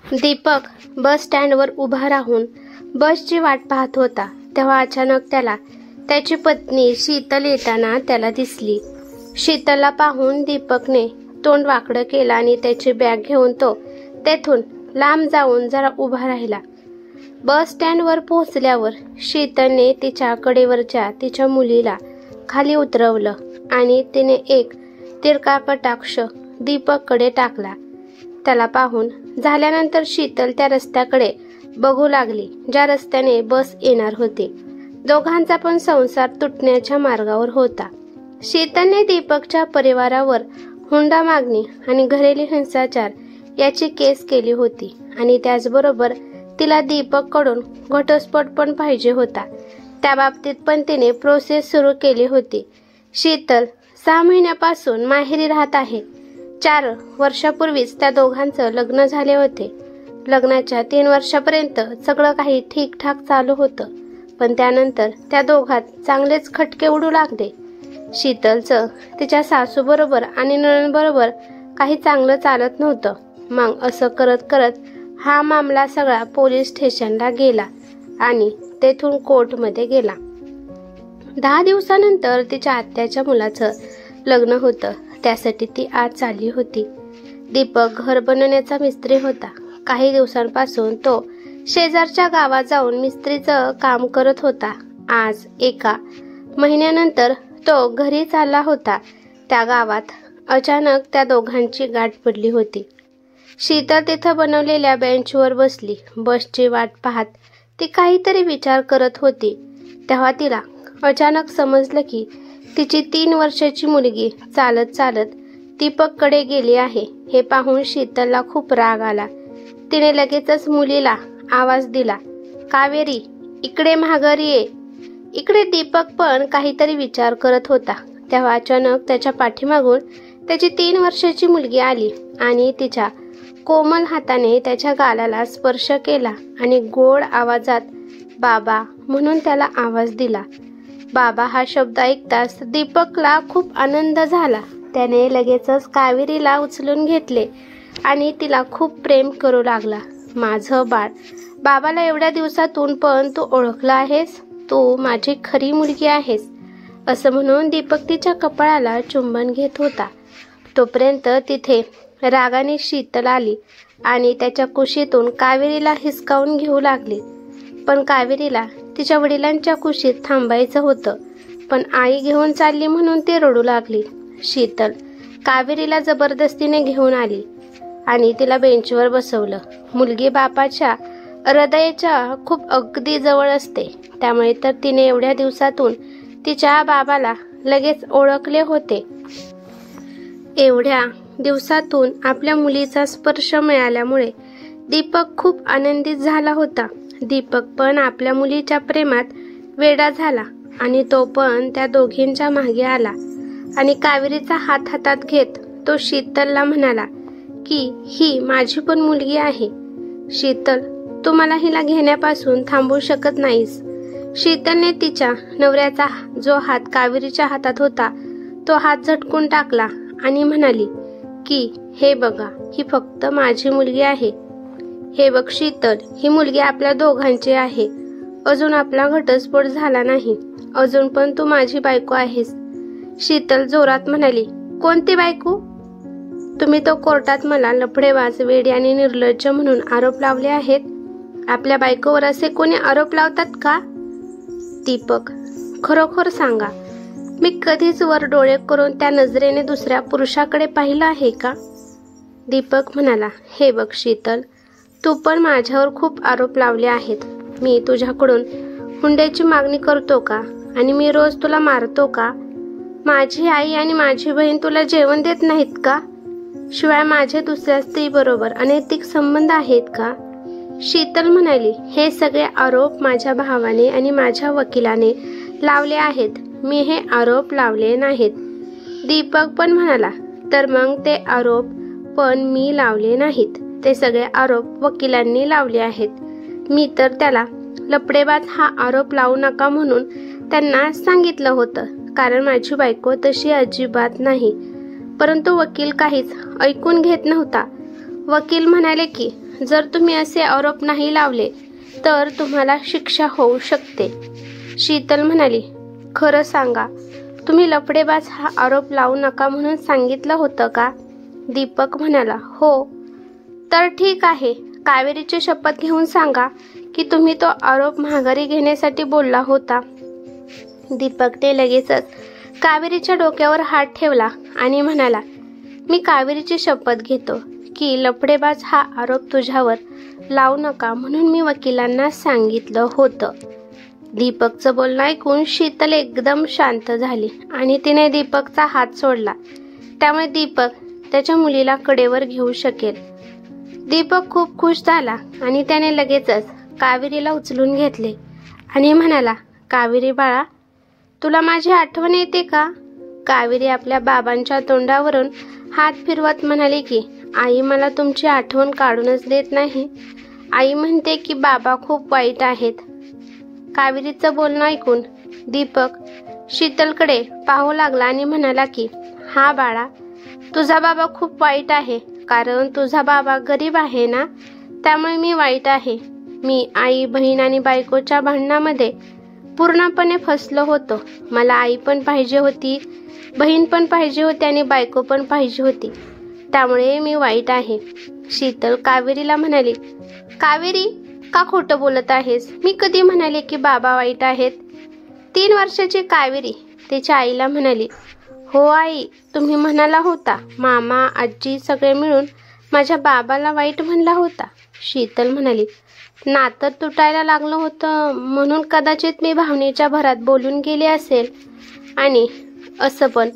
दीपक बस स्टँडवर उभा राहून बसची वाट पाहत होता. तेव्हा अचानक त्याला त्याची पत्नी शीतल येताना त्याला दिसली. शीतलला पाहून दीपकने तोंड वाकडं केलं आणि त्याची बॅग घेऊन तो तेथून लांब जाऊन जरा उभा राहिला. बस स्टँडवर पोहोचल्यावर शीतलने तिच्या कडेवरच्या तिच्या मुलीला खाली उतरवलं आणि तिने एक तिरका कटाक्ष दीपककडे टाकला. त्याला पाहून झाल्यानंतर शीतल त्या रस्त्याकडे बघू लागली ज्या रस्त्याने बस येणार होती. दोघांचा पण संसार तुटण्याच्या मार्गावर होता. शीतलने दीपकच्या परिवारावर हुंडा मागणी आणि घरेलू हिंसाचार याची केस केली होती आणि त्याचबरोबर तिला दीपककडून घटस्फोट पण पाहिजे होता. त्या बाबतीत पण तिने प्रोसेस सुरू केली होती. शीतल 6 महिन्यापासून माहेरी राहत आहे. 4 वर्षापूर्वीच त्या दोघांचं लग्न झाले होते. लग्नाच्या 3 वर्षापर्यंत सगळं काही ठीकठाक चालू होतं, पण त्यानंतर त्या दोघात चांगलेच खटके उडू लागले. शीतलचं तिच्या सासूबरोबर आणि नणंदबरोबर काही चांगलं चालत नव्हतं. मग असं करत करत हा मामला सगळा पोलीस स्टेशनला गेला आणि तेथून कोर्टमध्ये गेला. 10 दिवसानंतर तिच्या आत्याच्या मुलाचं लग्न होतं. त्यासाठी ती आज चालली होती. दीपक घर बनवण्याचा मिस्त्री होता. काही दिवसांपासून तो शेजारच्या गावात जाऊन मिस्त्रीचं काम करत होता. आज 1 महिन्यानंतर तो घरी चालला होता. त्या गावात अचानक त्या दोघांची गाठ पडली होती. शीतल तिथं बनवलेल्या बेंचवर बसली. बसची वाट पाहत ती काहीतरी विचार करत होती. तेव्हा तिला अचानक समजलं की तिची 3 वर्षाची मुलगी चालत चालत दीपककडे गेली आहे. हे पाहून शीतलला खूप राग आला. तिने लगेचच मुलीला आवाज दिला, कावेरी इकडे माघारी ये. इकडे दीपक पण काहीतरी विचार करत होता. तेव्हा अचानक त्याच्या पाठीमागून त्याची 3 वर्षाची मुलगी आली आणि तिच्या कोमल हाताने त्याच्या गालाला स्पर्श केला आणि गोड आवाजात बाबा म्हणून त्याला आवाज दिला. बाबा हा शब्द ऐकताच दीपकला खूप आनंद झाला. त्याने लगेचच कावेरीला उचलून घेतले आणि तिला खूप प्रेम करू लागला. माझं बाळ, बाबाला एवढ्या दिवसातून पण तू ओळखला आहेस. तू माझी खरी मुलगी आहेस, असं म्हणून दीपक तिच्या कपाळाला चुंबन घेत होता. तोपर्यंत तिथे रागाने शीतल आली आणि त्याच्या कुशीतून कावेरीला हिसकावून घेऊ लागली. पण कावेरीला तिच्या वडिलांच्या कुशीत थांबायचं होतं, पण आई घेऊन चालली म्हणून ती रडू लागली. शीतल कावेरीला जबरदस्तीने घेऊन आली आणि तिला बेंचवर बसवलं. मुलगी बापाच्या हृदयाच्या खूप अगदी जवळ असते, त्यामुळे तर तिने एवढ्या दिवसातून तिच्या बाबाला लगेच ओळखले होते. एवढ्या दिवसातून आपल्या मुलीचा स्पर्श मिळाल्यामुळे दीपक खूप आनंदित झाला होता. दीपक पण आपल्या मुलीच्या प्रेमात वेडा झाला आणि तो पण त्या दोघींच्या मागे आला आणि कावेरीचा हात हातात घेत तो शीतलला म्हणाला की ही माझी पण मुलगी आहे. शीतल, तू मला हिला घेण्यापासून थांबवू शकत नाहीस. शीतलने तिच्या नवऱ्याचा जो हात कावेरीच्या हातात होता तो हात झटकून टाकला आणि म्हणाली की हे बघा, ही फक्त माझी मुलगी आहे. हे बघ शीतल, ही मुलगी आपल्या दोघांची आहे. अजून आपला घटस्फोट झाला नाही. अजून पण तू माझी बायको आहेस. शीतल जोरात म्हणाली, कोणती बायको? तुम्ही तो कोर्टात मला लफडेबाज, वेडी आणि निर्लज्ज म्हणून आरोप लावले आहेत. आपल्या बायकोवर असे कोणी आरोप लावतात का? दीपक, खरोखर सांगा, मी कधीच वर डोळे करून त्या नजरेने दुसऱ्या पुरुषाकडे पाहिलं आहे का? दीपक म्हणाला, हे बघ शीतल, तू पण माझ्यावर खूप आरोप लावले आहेत. मी तुझ्याकडून हुंड्याची मागणी करतो का? आणि मी रोज तुला मारतो का? माझी आई आणि माझी बहीण तुला जेवण देत नाहीत का? शिवाय माझे दुसऱ्या स्त्रीबरोबर अनैतिक संबंध आहेत का? शीतल म्हणाली, हे सगळे आरोप माझ्या भावाने आणि माझ्या वकिलाने लावले आहेत. मी हे आरोप लावले नाहीत. दीपक पण म्हणाला, तर मग ते आरोप पण मी लावले नाहीत. ते सगळे आरोप वकिलांनी लावले आहेत. मी तर त्याला लफडेबाज हा आरोप लावू नका म्हणून त्यांना सांगितलं होतं, कारण माझी बायको तशी अजिबात नाही. परंतु वकील काहीच ऐकून घेत नव्हता. वकील म्हणाले की जर तुम्ही असे आरोप नाही लावले तर तुम्हाला शिक्षा होऊ शकते. शीतल म्हणाली, खरं सांगा, तुम्ही लफडेबाज हा आरोप लावू नका म्हणून सांगितलं होतं का? दीपक म्हणाला, हो. तर ठीक आहे, कावेरीची शपथ घेऊन सांगा की तुम्ही तो आरोप माघारी घेण्यासाठी बोलला होता. दीपकने लगेचच कावेरीच्या डोक्यावर हात ठेवला आणि म्हणाला, मी कावेरीची शपथ घेतो की लफडेबाज हा आरोप तुझ्यावर लावू नका म्हणून मी वकिलांना सांगितलं होतं. दीपकचं बोलणं ऐकून शीतल एकदम शांत झाली आणि तिने दीपकचा हात सोडला. त्यामुळे दीपक त्याच्या मुलीला कडेवर घेऊ शकेल. दीपक खूप खुश झाला आणि त्याने लगेचच कावेरीला उचलून घेतले आणि म्हणाला, कावेरी बाळा, तुला माझी आठवण येते का? कावेरी आपल्या बाबांच्या तोंडावरून हात फिरवत म्हणाली की आई मला तुमची आठवण काढूनच देत नाही. आई म्हणते की बाबा खूप वाईट आहेत. कावेरीचं बोलणं ऐकून दीपक शीतलकडे पाहू लागला आणि म्हणाला की हा बाळा, तुझा बाबा खूप वाईट आहे कारण तुझा बाबा गरीब आहे ना, त्यामुळे मी वाईट आहे. मी आई, बहीण आणि बायकोच्या भांडणामध्ये पूर्णपणे फसलो होतो. मला आई पण पाहिजे होती, बहीण पण पाहिजे होती आणि बायको पण पाहिजे होती, त्यामुळे मी वाईट आहे. शीतल कावेरीला म्हणाली, कावेरी, का खोटं बोलत आहेस? मी कधी म्हणाले की बाबा वाईट आहेत? 3 वर्षाची कावेरी तिच्या आईला म्हणाली, हो आई, तुम्ही म्हणाला होता मामा, आजी सगळे मिळून माझ्या बाबाला वाईट म्हणला होता. शीतल म्हणाली, नातं तुटायला लागलं होतं म्हणून कदाचित मी भावनेच्या भरात बोलून गेले असेल. आणि असं पण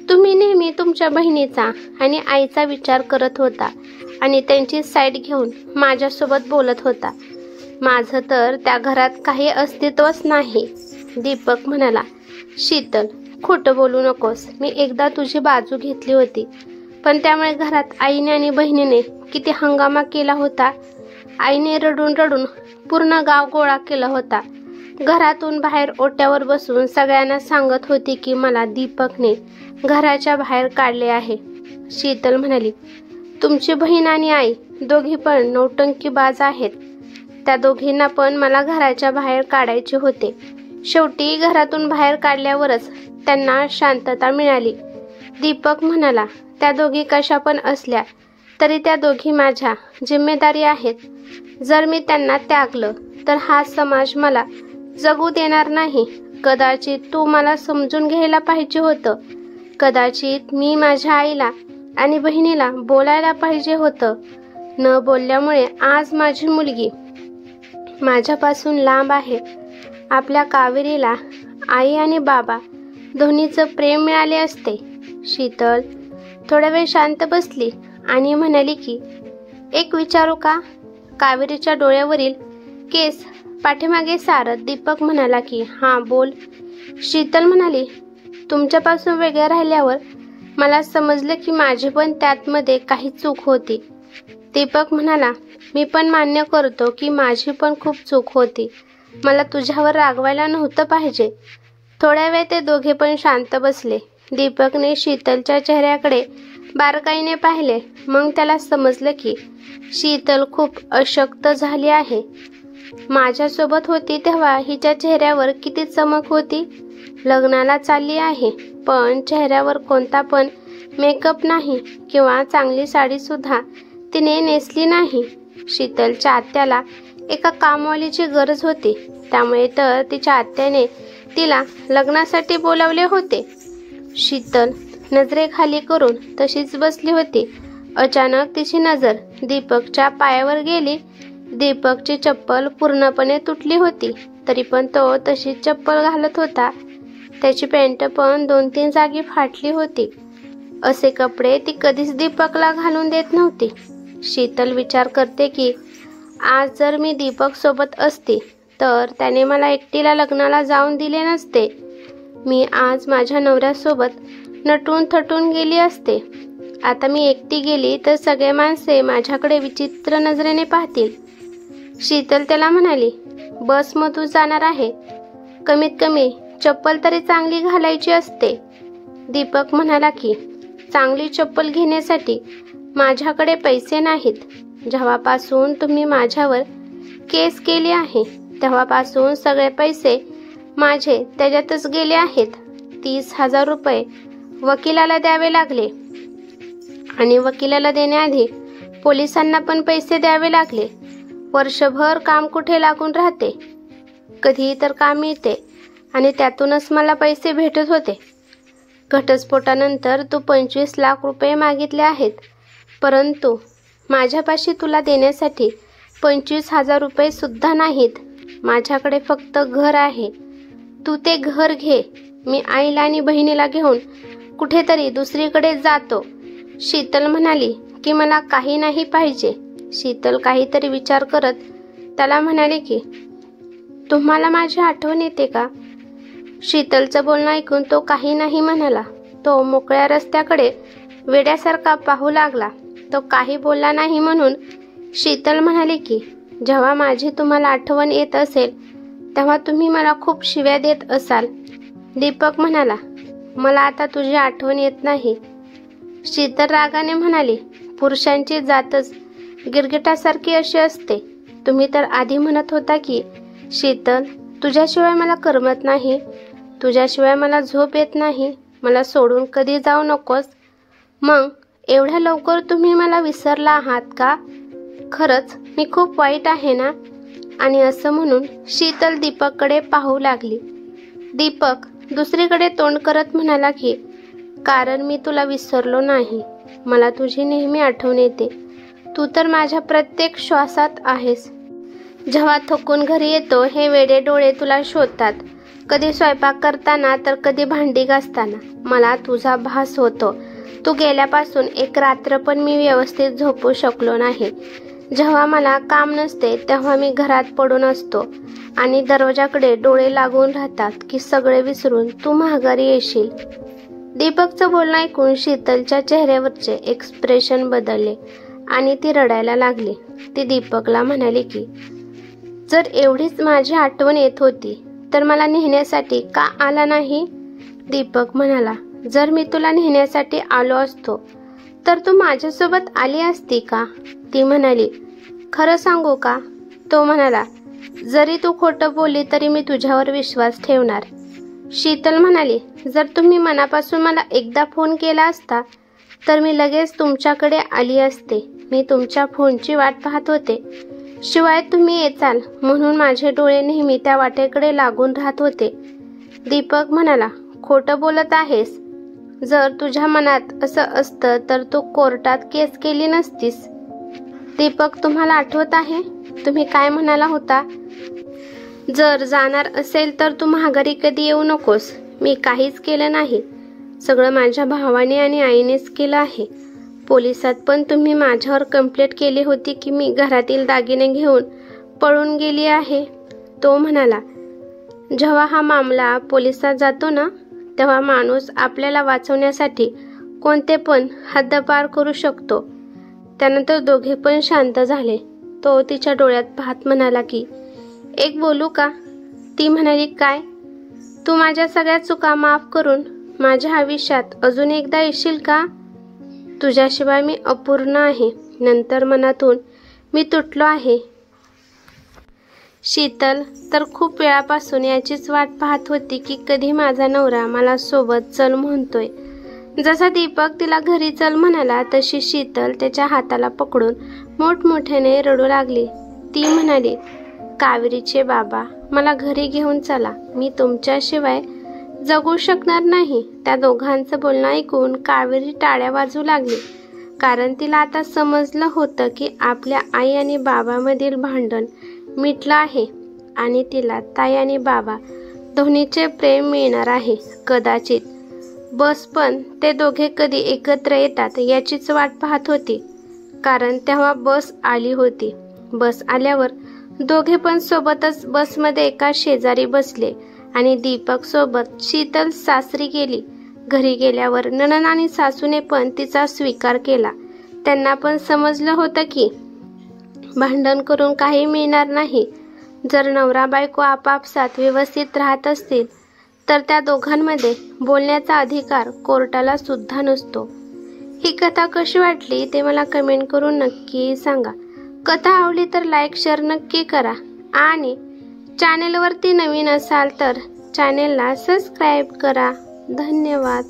तुम्ही नेहमी तुमच्या बहिणीचा आणि आईचा विचार करत होता आणि त्यांची साईड घेऊन माझ्यासोबत बोलत होता. माझं तर त्या घरात काही अस्तित्वच नाही. दीपक म्हणाला, शीतल, खोटं बोलू नकोस. मी एकदा तुझी बाजू घेतली होती, पण त्यामुळे घरात आईने आणि बहिणीने किती हंगामा केला होता. आईने रडून रडून पूर्ण गाव गोळा केला होता. घरातून बाहेर ओट्यावर बसून सगळ्यांना सांगत होती की मला दीपकने घराच्या बाहेर काढले आहे. शीतल म्हणाली, तुमची बहीण आणि आई दोघी पण नौटंकीबाज आहेत. त्या दोघींना पण मला घराच्या बाहेर काढायचे होते. शेवटी घरातून बाहेर काढल्यावरच त्यांना शांतता मिळाली. दीपक म्हणाला, त्या दोघी कशा पण असल्या तरी त्या दोघी माझ्या जिम्मेदारी आहेत. जर मी त्यांना त्यागलं तर हा समाज मला जगू देणार नाही. कदाचित तू मला समजून घ्यायला पाहिजे होतं. कदाचित मी माझ्या आईला आणि बहिणीला बोलायला पाहिजे होतं. न बोलल्यामुळे आज माझी मुलगी माझ्यापासून लांब आहे. आपल्या कावेरीला आई आणि बाबा दोन्हीचं प्रेम मिळाले असते. शीतल थोडा वेळ शांत बसली आणि म्हणाली की एक विचारू का? कावेरीच्या डोळ्यावरील केस पाठीमागे सारत दीपक म्हणाला की हां बोल. शीतल म्हणाली, तुमच्यापासून वेगळं राहिल्यावर मला समजलं की माझी पण त्यातमध्ये काही चूक होती. दीपक म्हणाला, मी पण मान्य करतो की माझी पण खूप चूक होती. मला तुझ्यावर रागवायला नव्हतं पाहिजे. थोड्या वेळ ते दोघे पण शांत बसले. दीपकने शीतलच्या चेहऱ्याकडे बारकाईने पाहिले. मग त्याला समजलं की शीतल खूप अशक्त झाली आहे. माझ्यासोबत होती तेव्हा हिच्या चेहऱ्यावर किती चमक होती. लग्नाला चालली आहे पण चेहऱ्यावर कोणता पण मेकअप नाही किंवा चांगली साडी सुद्धा तिने नेसली नाही. शीतलच्या आत्याला एका कामवालीची गरज होती, त्यामुळे तर तिच्या आत्याने तिला लग्नासाठी बोलावले होते. शीतल नजरेखाली करून तशीच बसली होती. अचानक तिची नजर दीपकच्या पायावर गेली. दीपकची चप्पल पूर्णपणे तुटली होती तरी पण तो तशी चप्पल घालत होता. त्याची पॅन्ट पण 2-3 जागी फाटली होती. असे कपडे ती कधीच दीपकला घालून देत नव्हती. शीतल विचार करते की आज जर मी दीपक सोबत असते तर त्याने मला एकटीला लग्नाला जाऊन दिले नसते. मी आज माझ्या नवऱ्यासोबत नटून थटून गेली असते. आता मी एकटी गेली तर सगळे माणसे माझ्याकडे विचित्र नजरेने पाहतील. शीतल त्याला म्हणाली, बस मग तू जाणार आहे. कमीत कमी चप्पल तरी चांगली घालायची असते. दीपक म्हणाला की चांगली चप्पल घेण्यासाठी माझ्याकडे पैसे नाहीत. जेव्हापासून तुम्ही माझ्यावर केस केली आहे तेव्हापासून सगळे पैसे माझे त्याच्यातच गेले आहेत. 30,000 रुपये वकिलाला द्यावे लागले आणि वकिलाला देण्याआधी पोलिसांना पण पैसे द्यावे लागले. वर्षभर काम कुठे लागून राहते, कधी तर काम मिळते आणि त्यातूनच मला पैसे भेटत होते. घटस्फोटानंतर तू 25 लाख रुपये मागितले आहेत, परंतु माझ्यापाशी तुला देण्यासाठी 25,000 रुपये सुद्धा नाहीत. माझ्याकडे फक्त घर आहे. तू ते घर घे. मी आईला आणि बहिणीला घेऊन कुठेतरी दुसरीकडे जातो. शीतल म्हणाली की मला काही नाही पाहिजे. शीतल काहीतरी विचार करत त्याला म्हणाले की तुम्हाला माझी आठवण येते का? शीतलचं बोलणं ऐकून तो काही नाही म्हणाला. तो मोकळ्या रस्त्याकडे वेड्यासारखा पाहू लागला. तो काही बोलला नाही म्हणून शीतल म्हणाली की जेव्हा माझी तुम्हाला आठवण येत असेल तेव्हा तुम्ही मला खूप शिव्या देत असाल. दीपक म्हणाला, मला आता तुझी आठवण येत नाही. शीतल रागाने म्हणाली, पुरुषांची जातच गिरगिटासारखी अशी असते. तुम्ही तर आधी म्हणत होता की शीतल, तुझ्याशिवाय मला करमत नाही, तुझ्याशिवाय मला झोप येत नाही, मला सोडून कधी जाऊ नकोस. मग एवढ्या लवकर तुम्ही मला विसरला आहात का? खरंच मी खूप वाईट आहे ना? आणि असं म्हणून शीतल दीपककडे पाहू लागली. दीपक दुसरीकडे तोंड करत म्हणाला की कारण मी तुला विसरलो नाही. मला तुझी नेहमी आठवण येते. तू तर माझ्या प्रत्येक श्वासात आहेस. जेव्हा थकून घरी येतो हे वेडे डोळे तुला शोधतात. कधी स्वयंपाक करताना तर कधी भांडी घासताना मला तुझा भास होतो. तू गेल्यापासून एक रात्र पण मी व्यवस्थित झोपू शकलो नाही. जेव्हा मला काम नसते तेव्हा मी घरात पडून असतो आणि दरवाजाकडे डोळे लागून राहतात की सगळे विसरून तू माघारी येशील. दीपकचं बोलणं ऐकून शीतलच्या चेहऱ्यावरचे एक्सप्रेशन बदलले आणि ती रडायला लागली. ती दीपकला म्हणाली की जर एवढीच माझी आठवण येत होती तर मला नेण्यासाठी का आला नाही? दीपक म्हणाला, जर मी तुला नेण्यासाठी आलो असतो तर तू माझ्यासोबत आली असती का? ती म्हणाली, खरं सांगू का? तो म्हणाला, जरी तू खोटं बोलली तरी मी तुझ्यावर विश्वास ठेवणार. शीतल म्हणाली, जर तुम्ही मनापासून मला एकदा फोन केला असता तर मी लगेच तुमच्याकडे आली असते. मी तुमच्या फोनची वाट पाहत होते. शिवाय तुम्ही येचाल म्हणून माझे डोळे नेहमी त्या वाटेकडे लागून राहत होते. दीपक म्हणाला, खोटं बोलत आहेस. जर तुझ्या मनात असं असतं तर तू कोर्टात केस केली नसतीस. दीपक, तुम्हाला आठवत आहे तुम्ही काय म्हणाला होता? जर जाणार असेल तर तू माघारी कधी येऊ नकोस. मी काहीच केलं नाही. सगळं माझ्या भावाने आणि आईनेच केलं आहे. पोलिसात पण तुम्ही माझ्यावर कंप्लेंट केली होती की मी घरातील दागिने घेऊन पळून गेली आहे. तो म्हणाला, जेव्हा हा मामला पोलिसात जातो ना तेव्हा माणूस आपल्याला वाचवण्यासाठी कोणते पण हद्द पार करू शकतो. त्यानंतर दोघे पण शांत झाले. तो तिच्या डोळ्यात पाहत म्हणाला की एक बोलू का? ती म्हणाली, काय? तू माझ्या सगळ्या चुका माफ करून माझ्या आयुष्यात अजून एकदा येशील का? तुझ्याशिवाय मी अपूर्ण आहे. नंतर मनातून मी तुटलो आहे. शीतल तर खूप वेळापासून याचीच वाट पाहत होती की कधी माझा नवरा मला सोबत चल म्हणतोय. जसा दीपक तिला घरी चल म्हणाला तशी शीतल त्याच्या हाताला पकडून मोठमोठ्याने रडू लागली. ती म्हणाली, कावेरीचे बाबा, मला घरी घेऊन चला. मी तुमच्याशिवाय जगू शकणार नाही. त्या दोघांचं बोलणं ऐकून कावेरी टाळ्या वाजवू लागली. कारण तिला आता समजलं होतं की आपल्या आई आणि बाबामधील भांडण मिटलं आहे आणि तिला ताई आणि बाबा दोन्हीचे प्रेम मिळणार आहे. कदाचित बस पण ते दोघे कधी एकत्र येतात याचीच वाट पाहत होती. कारण तेव्हा बस आली होती. बस आल्यावर दोघे पण सोबतच बसमध्ये एका शेजारी बसले आणि दीपक सोबत शीतल सासरी गेली. घरी गेल्यावर नणंद आणि सासूने पण तिचा स्वीकार केला. त्यांना पण समजलं होतं की भांडण करून काही मिळणार नाही. जर नवरा बायको आपापसात व्यवस्थित राहत असतील तर त्या दोघांमध्ये बोलण्याचा अधिकार कोर्टाला सुद्धा नसतो. ही कथा कशी वाटली ते मला कमेंट करून नक्की सांगा. कथा आवडली तर लाईक शेअर नक्की करा आणि चॅनेलवरती नवीन असाल तर चॅनेलला सबस्क्राईब करा. धन्यवाद.